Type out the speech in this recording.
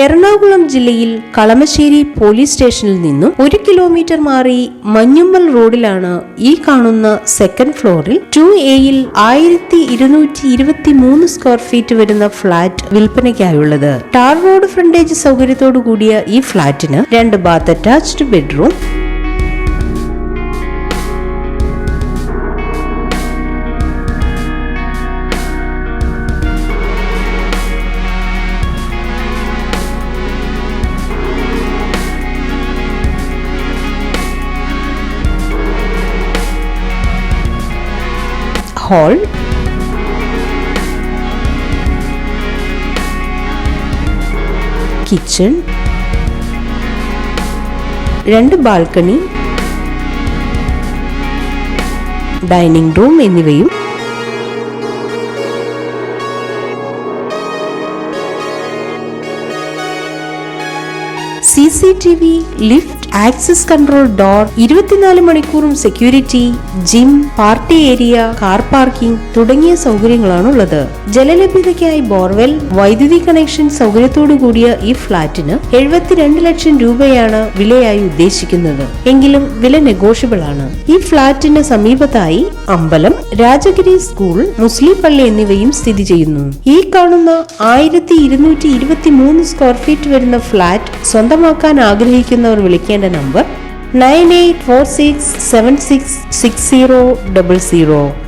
എറണാകുളം ജില്ലയിൽ കളമശ്ശേരി പോലീസ് സ്റ്റേഷനിൽ നിന്നും 1 കിലോമീറ്റർ മാറി മഞ്ഞുമ്മൽ റോഡിലാണ് ഈ കാണുന്ന സെക്കൻഡ് ഫ്ലോറിൽ 2A-യിൽ 1223 സ്ക്വയർ ഫീറ്റ് വരുന്ന ഫ്ളാറ്റ് വിൽപ്പനയ്ക്കായുള്ളത്. ടാർ റോഡ് ഫ്രണ്ടേജ് സൗകര്യത്തോടു കൂടിയ ഈ ഫ്ളാറ്റിന് 2 bath attached bedroom, hall, kitchen, 2 balcony, dining room എന്നിവയും CCTV, lift, access control door, 24 മണിക്കൂറും security, gym, party area, car parking തുടങ്ങിയ സൗകര്യങ്ങളാണുള്ളത്. ജലലഭ്യതയ്ക്കായി ബോർവെൽ, വൈദ്യുതി കണക്ഷൻ സൗകര്യത്തോടു കൂടിയ ഈ ഫ്ളാറ്റിന് 72 ലക്ഷം രൂപയാണ് വിലയായി ഉദ്ദേശിക്കുന്നത്. എങ്കിലും വില നെഗോഷ്യബിൾ ആണ്. ഈ ഫ്ളാറ്റിന് സമീപത്തായി അമ്പലം, രാജഗിരി സ്കൂൾ, മുസ്ലിം പള്ളി എന്നിവയും സ്ഥിതി ചെയ്യുന്നു. ഈ കാണുന്ന 1223 സ്ക്വയർ ഫീറ്റ് വരുന്ന ഫ്ളാറ്റ് സ്വന്തമാക്കാൻ ആഗ്രഹിക്കുന്നവർ വിളിക്കേണ്ട നമ്പർ 9846766000.